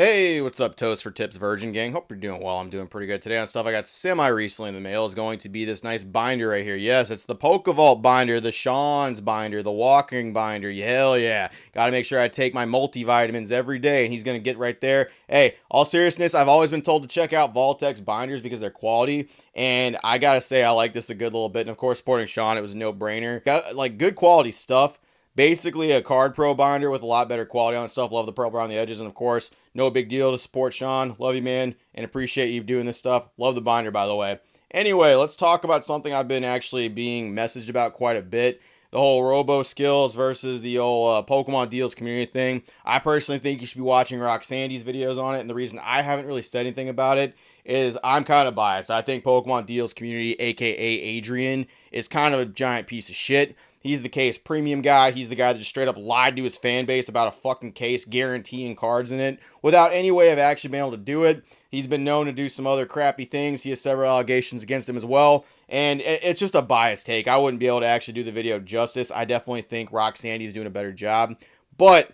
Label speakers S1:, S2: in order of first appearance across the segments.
S1: Hey, what's up, Toast for Tips Virgin Gang? Hope you're doing well. I'm doing pretty good today on stuff I got semi-recently in the mail is going to be this nice binder right here. Yes, it's the Pokavault binder, the Sean's binder, the Walking binder. Hell yeah. Got to make sure I take my multivitamins every day, and he's going to get right there. Hey, all seriousness, I've always been told to check out Vaultex binders because they're quality, and I got to say I like this a good little bit. And of course, supporting Sean, it was a no-brainer. Got like good quality stuff. Basically a card pro binder with a lot better quality on stuff. Love the pro around the edges. And of course, no big deal to support Sean. Love you, man, and appreciate you doing this stuff. Love the binder, by the way. Anyway, let's talk about something I've been actually being messaged about quite a bit. The whole Robo skills versus the old Pokemon deals community thing. I personally think you should be watching Roxandy's videos on it. And the reason I haven't really said anything about it is I'm kind of biased. I think Pokemon deals community, aka Adrian, is kind of a giant piece of shit. He's the case premium guy. He's the guy that just straight up lied to his fan base about a fucking case guaranteeing cards in it without any way of actually being able to do it. He's been known to do some other crappy things. He has several allegations against him as well. And it's just a biased take. I wouldn't be able to actually do the video justice. I definitely think Roxandy's doing a better job. But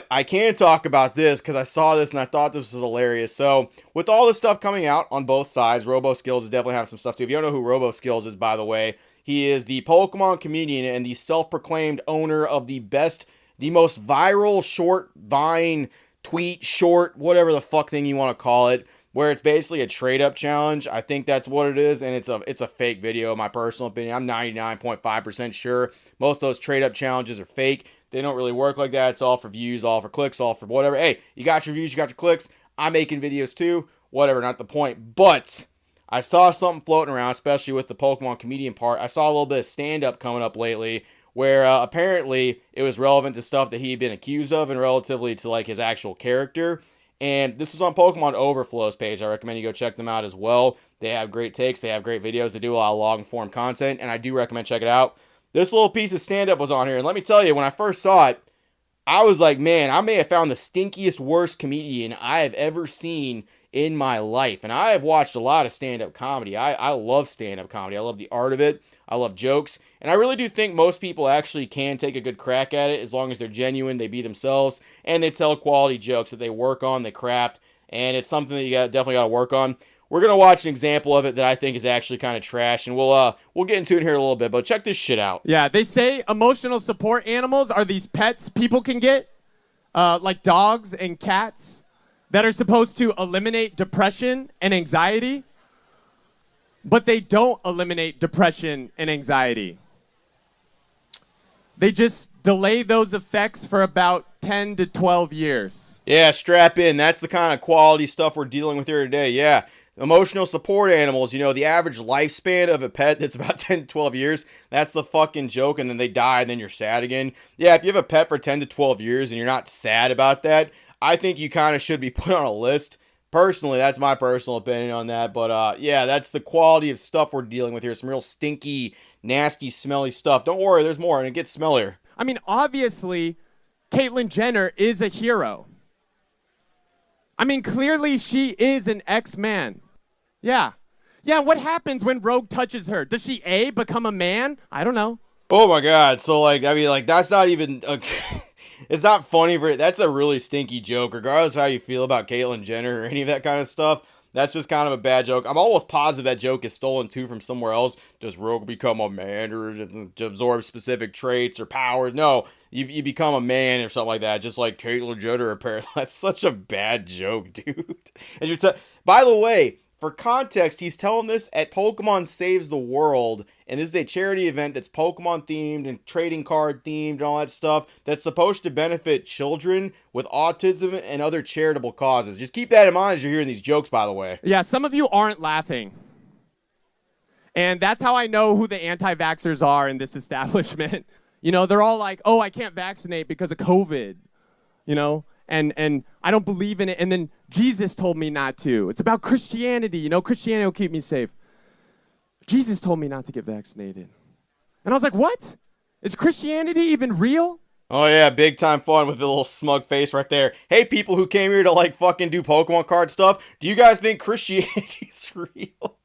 S1: I can talk about this because I saw this and I thought this was hilarious. So with all this stuff coming out on both sides, Robo Skills is definitely having some stuff too. If you don't know who Robo Skills is, by the way, he is the Pokemon Comedian and the self-proclaimed owner of the most viral short Vine tweet, short, whatever the fuck thing you want to call it, where it's basically a trade-up challenge. I think that's what it is, and it's a fake video, in my personal opinion. I'm 99.5% sure most of those trade-up challenges are fake. They don't really work like that. It's all for views, all for clicks, all for whatever. Hey, you got your views, you got your clicks. I'm making videos too. Whatever, not the point. But I saw something floating around, especially with the Pokemon Comedian part. I saw a little bit of stand-up coming up lately where apparently it was relevant to stuff that he had been accused of and relatively to like his actual character. And this was on Pokemon Overflow's page. I recommend you go check them out as well. They have great takes. They have great videos. They do a lot of long-form content, and I do recommend check it out. This little piece of stand-up was on here, and let me tell you, when I first saw it, I was like, man, I may have found the stinkiest, worst comedian I have ever seen in my life. And I have watched a lot of stand-up comedy. I love stand-up comedy. I love the art of it. I love jokes. And I really do think most people actually can take a good crack at it as long as they're genuine, they be themselves, and they tell quality jokes that they work on, they craft, and it's something that you definitely got to work on. We're going to watch an example of it that I think is actually kind of trash, and we'll get into it here in a little bit, but check this shit out.
S2: Yeah, they say emotional support animals are these pets people can get, like dogs and cats, that are supposed to eliminate depression and anxiety, but they don't eliminate depression and anxiety. They just delay those effects for about 10 to 12 years.
S1: Yeah, strap in. That's the kind of quality stuff we're dealing with here today. Yeah. Emotional support animals, the average lifespan of a pet that's about 10 to 12 years, that's the fucking joke, and then they die, and then you're sad again. Yeah, if you have a pet for 10 to 12 years and you're not sad about that, I think you kind of should be put on a list. Personally, that's my personal opinion on that, but yeah, that's the quality of stuff we're dealing with here. Some real stinky, nasty, smelly stuff. Don't worry, there's more, and it gets smellier.
S2: I mean, obviously, Caitlyn Jenner is a hero. I mean, clearly she is an X-Man. Yeah. Yeah, what happens when Rogue touches her? Does she, A, become a man? I don't know.
S1: Oh my god, so that's not even... it's not funny. That's a really stinky joke, regardless of how you feel about Caitlyn Jenner or any of that kind of stuff. That's just kind of a bad joke. I'm almost positive that joke is stolen too from somewhere else. Does Rogue become a man or to absorb specific traits or powers? No, you become a man or something like that, just like Caitlyn Jenner apparently. That's such a bad joke, dude. And by the way, for context, he's telling this at Pokemon Saves the World, and this is a charity event that's Pokemon themed and trading card themed and all that stuff that's supposed to benefit children with autism and other charitable causes. Just keep that in mind as you're hearing these jokes, by the way.
S2: Yeah, some of you aren't laughing. And that's how I know who the anti-vaxxers are in this establishment. They're all like, oh, I can't vaccinate because of COVID, and I don't believe in it. And then Jesus told me not to. It's about Christianity. Christianity will keep me safe. Jesus told me not to get vaccinated. And I was like, what? Is Christianity even real?
S1: Oh yeah, big time fun with the little smug face right there. Hey, people who came here to fucking do Pokemon card stuff, do you guys think Christianity's real?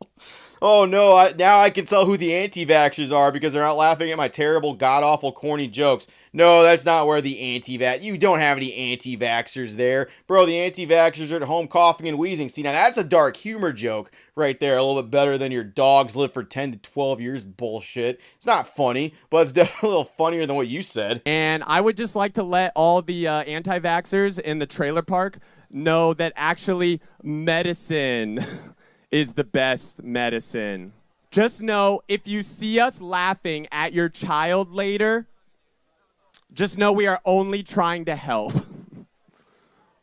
S1: Oh no, now I can tell who the anti-vaxxers are because they're not laughing at my terrible, god-awful, corny jokes. No, that's not where the anti-vax. You don't have any anti-vaxxers there. Bro, the anti-vaxxers are at home coughing and wheezing. See, now that's a dark humor joke right there. A little bit better than your dogs live for 10 to 12 years bullshit. It's not funny, but it's definitely a little funnier than what you said.
S2: And I would just like to let all the anti-vaxxers in the trailer park know that actually medicine is the best medicine. Just know if you see us laughing at your child later, just know we are only trying to help. All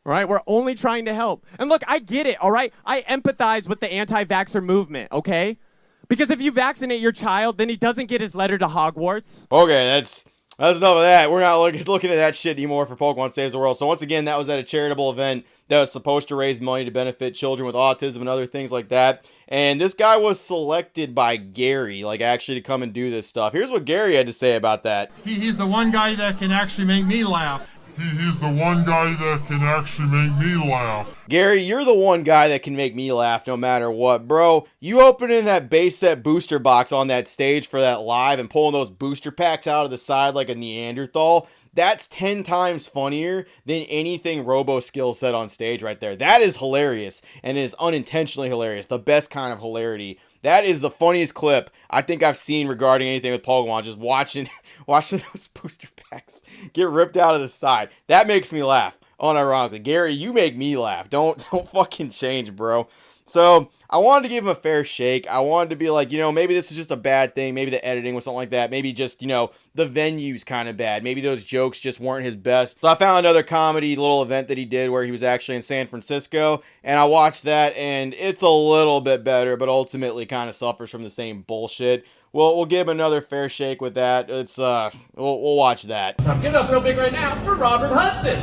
S2: right? We're only trying to help. And look, I get it, all right? I empathize with the anti-vaxxer movement, okay? Because if you vaccinate your child, then he doesn't get his letter to Hogwarts.
S1: Okay, that's enough of that. We're not looking at that shit anymore for Pokemon Saves the World. So once again, that was at a charitable event that was supposed to raise money to benefit children with autism and other things like that. And this guy was selected by Gary, like actually to come and do this stuff. Here's what Gary had to say about that.
S3: He's the one guy that can actually make me laugh. He's the one guy that can actually make me laugh.
S1: Gary, you're the one guy that can make me laugh no matter what. Bro, you opening that base set booster box on that stage for that live and pulling those booster packs out of the side like a Neanderthal, that's 10 times funnier than anything Robo skill said on stage right there. That is hilarious, and it is unintentionally hilarious. The best kind of hilarity. That is the funniest clip I think I've seen regarding anything with Pokemon. Just watching those booster packs get ripped out of the side. That makes me laugh, unironically. Gary, you make me laugh. Don't fucking change, bro. So I wanted to give him a fair shake. I wanted to be like, maybe this is just a bad thing. Maybe the editing was something like that. Maybe just, the venue's kind of bad. Maybe those jokes just weren't his best. So I found another comedy little event that he did where he was actually in San Francisco. And I watched that, and it's a little bit better, but ultimately kind of suffers from the same bullshit. We'll give him another fair shake with that. It's we'll watch that.
S4: I'm giving up real big right now for Robert Hudson.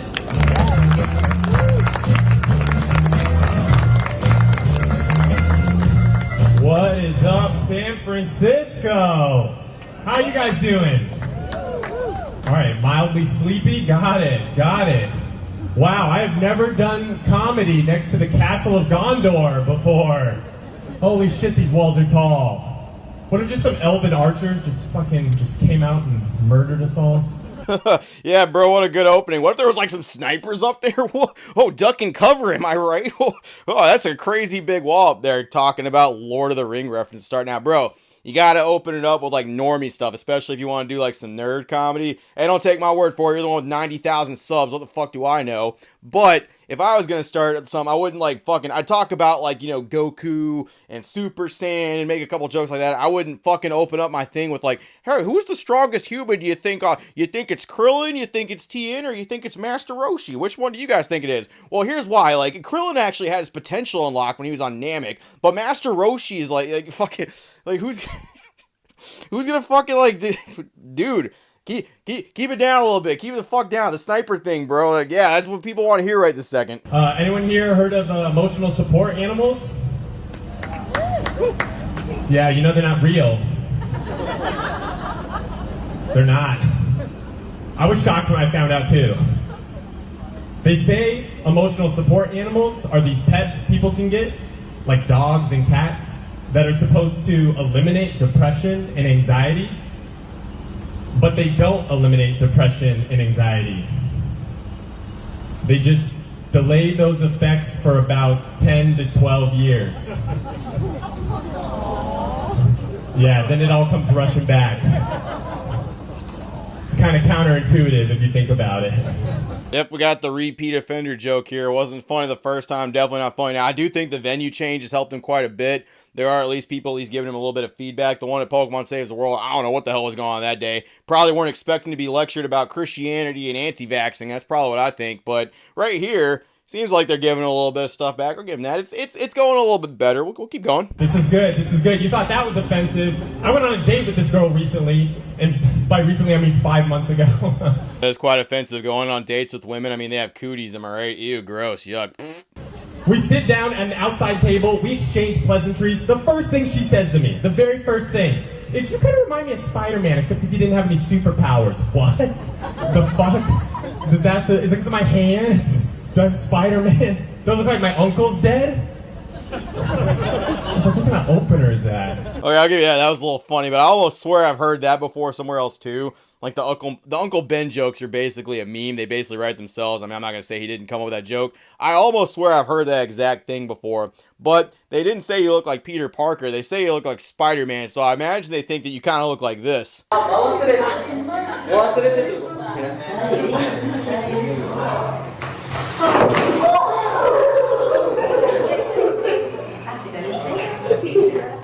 S5: What is up, San Francisco? How you guys doing? All right, mildly sleepy? Got it. Wow, I have never done comedy next to the Castle of Gondor before. Holy shit, these walls are tall. What if just some elven archers just came out and murdered us all?
S1: Yeah, bro, what a good opening. What if there was like some snipers up there? Oh, duck and cover, am I right? Oh, that's a crazy big wall up there talking about Lord of the Ring reference start now. Bro, you gotta open it up with like normie stuff, especially if you want to do like some nerd comedy. Hey, don't take my word for it. You're the one with 90,000 subs. What the fuck do I know? But if I was gonna start some, I wouldn't I'd talk about like, Goku and Super Saiyan and make a couple jokes like that. I wouldn't fucking open up my thing with like, hey, who's the strongest human do you think? You think it's Krillin, you think it's Tien, or you think it's Master Roshi? Which one do you guys think it is? Well, here's why. Like, Krillin actually had his potential unlocked when he was on Namek, but Master Roshi is like fucking, like who's gonna fucking dude, keep it down a little bit. Keep it the fuck down. The sniper thing, bro. Like, yeah, that's what people want to hear right this second.
S5: Anyone here heard of emotional support animals? Yeah, they're not real. They're not. I was shocked when I found out too. They say emotional support animals are these pets people can get, like dogs and cats, that are supposed to eliminate depression and anxiety. But they don't eliminate depression and anxiety. They just delay those effects for about 10 to 12 years. Yeah, then it all comes rushing back. It's kind of counterintuitive if you think about it.
S1: Yep, we got the repeat offender joke here. It wasn't funny the first time, definitely not funny now. I do think the venue change has helped him quite a bit. There are at least people he's giving him a little bit of feedback. The one at Pokemon Saves the World, I don't know what the hell was going on that day. Probably weren't expecting to be lectured about Christianity and anti-vaxxing. That's probably what I think. But right here, seems like they're giving a little bit of stuff back. We'll give them that. It's going a little bit better. We'll keep going.
S5: This is good. You thought that was offensive. I went on a date with this girl recently, and by recently I mean 5 months ago.
S1: That's quite offensive, going on dates with women. I mean, they have cooties, am I right? Ew, gross, yuck. Pfft.
S5: We sit down at an outside table, we exchange pleasantries. The first thing she says to me, the very first thing, is you kind of remind me of Spider-Man, except if you didn't have any superpowers. What? The fuck? Is it because of my hands? Do I have Spider-Man? Do I look like my uncle's dead? I was like, what kind of opener is that?
S1: Okay, I'll give you that. That was a little funny, but I almost swear I've heard that before somewhere else too. Like the Uncle Ben jokes are basically a meme. They basically write themselves. I mean, I'm not gonna say he didn't come up with that joke. I almost swear I've heard that exact thing before. But they didn't say you look like Peter Parker. They say you look like Spider-Man. So I imagine they think that you kind of look like this.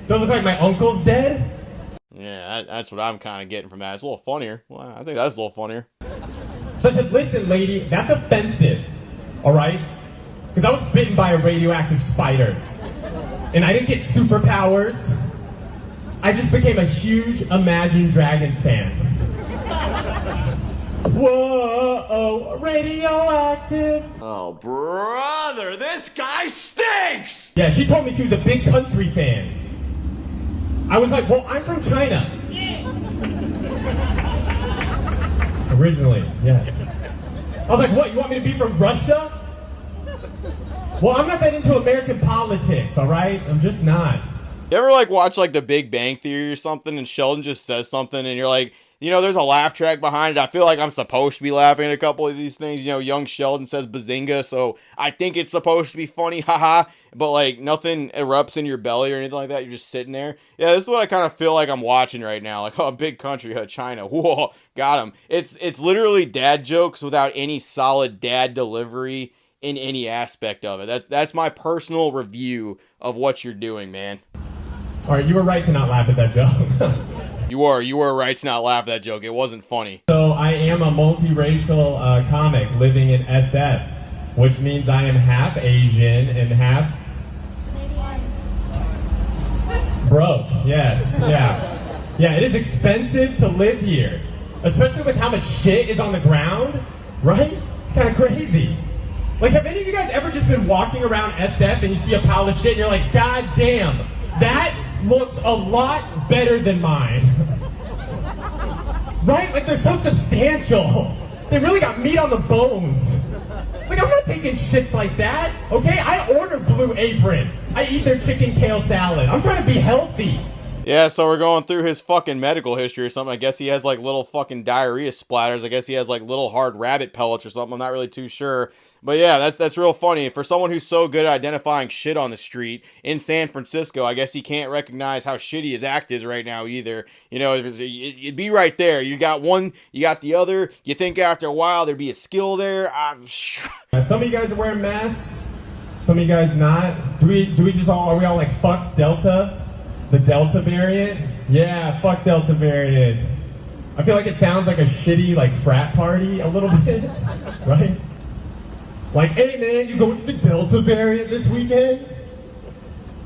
S5: Don't look like my uncle's dead?
S1: Yeah, that's what I'm kind of getting from that. It's a little funnier. Well, I think that's a little funnier.
S5: So I said, listen, lady, that's offensive, all right? Because I was bitten by a radioactive spider. And I didn't get superpowers. I just became a huge Imagine Dragons fan. Whoa, radioactive.
S1: Oh, brother, this guy stinks!
S5: Yeah, she told me she was a big country fan. I was like, well, I'm from China. Originally, yes. I was like, what, you want me to be from Russia? Well, I'm not that into American politics, all right? I'm just not.
S1: You ever like watch like The Big Bang Theory or something and Sheldon just says something and you're like, you know, there's a laugh track behind it. I feel like I'm supposed to be laughing at a couple of these things. You know, young Sheldon says bazinga, so I think it's supposed to be funny, haha. But like nothing erupts in your belly or anything like that. You're just sitting there. Yeah, this is what I kind of feel like I'm watching right now. Like, oh, big country, China. Whoa, got him. It's literally dad jokes without any solid dad delivery in any aspect of it. That's my personal review of what you're doing, man.
S5: All right, you were right to not laugh at that joke.
S1: You were right to not laugh at that joke. It wasn't funny.
S5: So I am a multiracial comic living in SF, which means I am half Asian and half broke. Yes, yeah. Yeah, it is expensive to live here, especially with how much shit is on the ground, right? It's kind of crazy. Like, have any of you guys ever just been walking around SF and you see a pile of shit and you're like, God damn, that looks a lot better than mine. Right? Like, they're so substantial. They really got meat on the bones. Like, I'm not taking shits like that, okay? I order Blue Apron. I eat their chicken kale salad. I'm trying to be healthy.
S1: Yeah, so we're going through his fucking medical history or something. I guess he has like little fucking diarrhea splatters. I guess he has like little hard rabbit pellets or something. I'm not really too sure. But yeah, that's real funny. For someone who's so good at identifying shit on the street in San Francisco, I guess he can't recognize how shitty his act is right now either. You know, it'd be right there. You got one, you got the other. You think after a while there'd be a skill there.
S5: Some of you guys are wearing masks. Some of you guys not. Do we just all, are we all like, fuck Delta? The Delta variant? Yeah, fuck Delta variant. I feel like it sounds like a shitty, like, frat party a little bit, right? Like, hey man, you going to the Delta variant this weekend?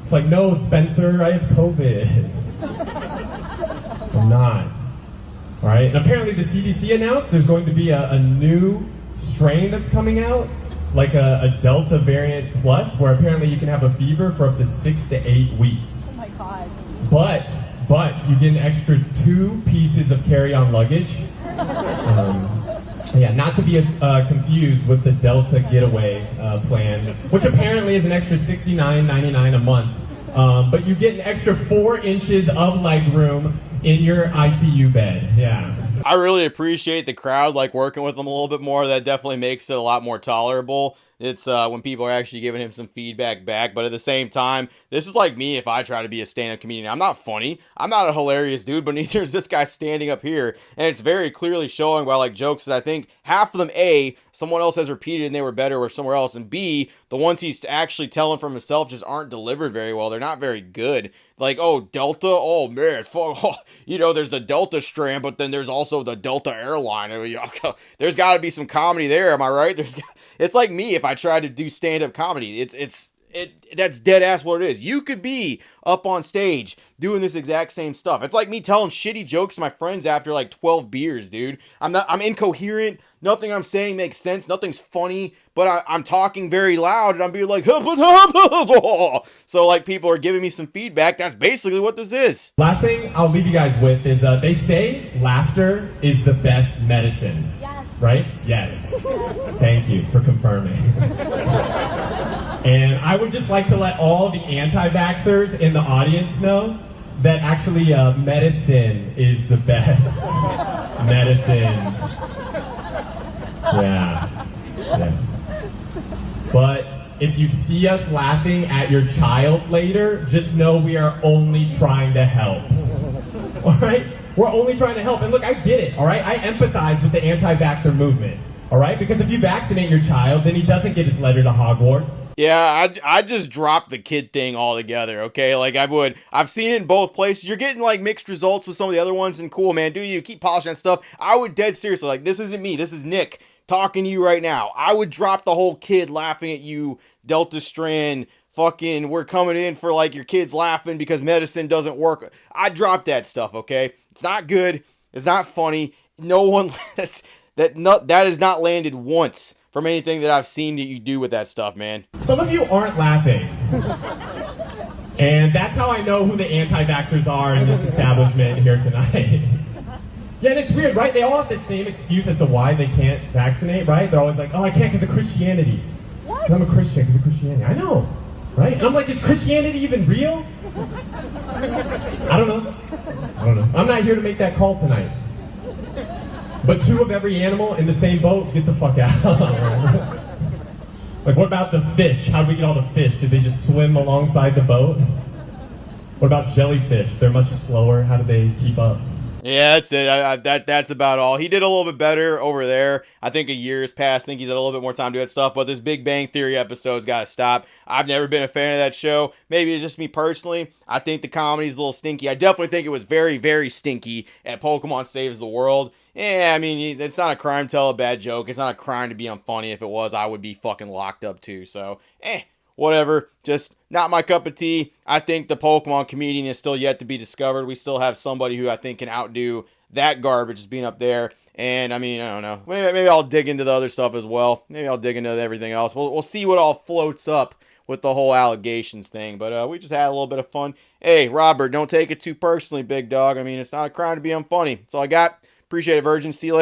S5: It's like, no, Spencer, I have COVID. I'm not. All right, and apparently the CDC announced there's going to be a new strain that's coming out, like a Delta variant plus, where apparently you can have a fever for up to 6 to 8 weeks.
S6: Oh my God.
S5: But you get an extra 2 pieces of carry-on luggage. Yeah, not to be confused with the Delta Getaway plan, which apparently is an extra $69.99 a month. But you get an extra 4 inches of leg room in your ICU bed. Yeah.
S1: I really appreciate the crowd like working with him a little bit more. That definitely makes it a lot more tolerable. It's when people are actually giving him some feedback back. But at the same time, this is like me if I try to be a stand-up comedian. I'm not funny. I'm not a hilarious dude, but neither is this guy standing up here. And it's very clearly showing by like jokes that I think half of them, A, someone else has repeated and they were better or somewhere else. And B, the ones he's actually telling from himself just aren't delivered very well. They're not very good. Like, oh, Delta? Oh, man. Oh, you know, there's the Delta strand, but then there's also the Delta airline. I mean, there's got to be some comedy there, am I right? It's like me if I try to do stand-up comedy. That's dead ass what it is. You could be up on stage doing this exact same stuff. It's like me telling shitty jokes to my friends after like 12 beers, dude. I'm incoherent. Nothing I'm saying makes sense. Nothing's funny, but I'm talking very loud and I'm being like, so like people are giving me some feedback. That's basically what this is.
S5: Last thing I'll leave you guys with is they say laughter is the best medicine.
S6: Yes.
S5: Right? Yes. Thank you for confirming. And I would just like to let all the anti-vaxxers in the audience know that actually medicine is the best. medicine. Yeah. But if you see us laughing at your child later, just know we are only trying to help. All right? We're only trying to help. And look, I get it, all right? I empathize with the anti-vaxxer movement, all right? Because if you vaccinate your child, then he doesn't get his letter to Hogwarts.
S1: Yeah, I just dropped the kid thing altogether, okay? Like, I've seen it in both places. You're getting, like, mixed results with some of the other ones, and cool, man, do you. Keep polishing that stuff. I would dead seriously, like, this isn't me, this is Nick talking to you right now. I would drop the whole kid laughing at you, Delta Strand, fucking, we're coming in for, like, your kids laughing because medicine doesn't work. I dropped that stuff, okay? It's not good. It's not funny. No one, that has not landed once from anything that I've seen that you do with that stuff, man.
S5: Some of you aren't laughing. And that's how I know who the anti-vaxxers are in this establishment here tonight. Yeah, and it's weird, right? They all have the same excuse as to why they can't vaccinate, right? They're always like, oh, I can't because of Christianity. Because I'm a Christian because of Christianity. I know, right? And I'm like, is Christianity even real? I don't know. I'm not here to make that call tonight. But 2 of every animal in the same boat, get the fuck out. Like, what about the fish? How did we get all the fish? Did they just swim alongside the boat? What about jellyfish? They're much slower. How did they keep up?
S1: Yeah, that's it. That's about all. He did a little bit better over there. I think a year's passed. I think he's had a little bit more time to do that stuff. But this Big Bang Theory episode's got to stop. I've never been a fan of that show. Maybe it's just me personally. I think the comedy's a little stinky. I definitely think it was very, very stinky at Pokemon Saves the World. Yeah, I mean, it's not a crime to tell a bad joke. It's not a crime to be unfunny. If it was, I would be fucking locked up too. So, whatever. Just not my cup of tea. I think the Pokemon Comedian is still yet to be discovered. We still have somebody who I think can outdo that garbage as being up there. And, I mean, I don't know. Maybe I'll dig into the other stuff as well. Maybe I'll dig into everything else. We'll see what all floats up with the whole allegations thing. But we just had a little bit of fun. Hey, Robert, don't take it too personally, big dog. I mean, it's not a crime to be unfunny. That's all I got. Appreciate it, Virgin. See you later.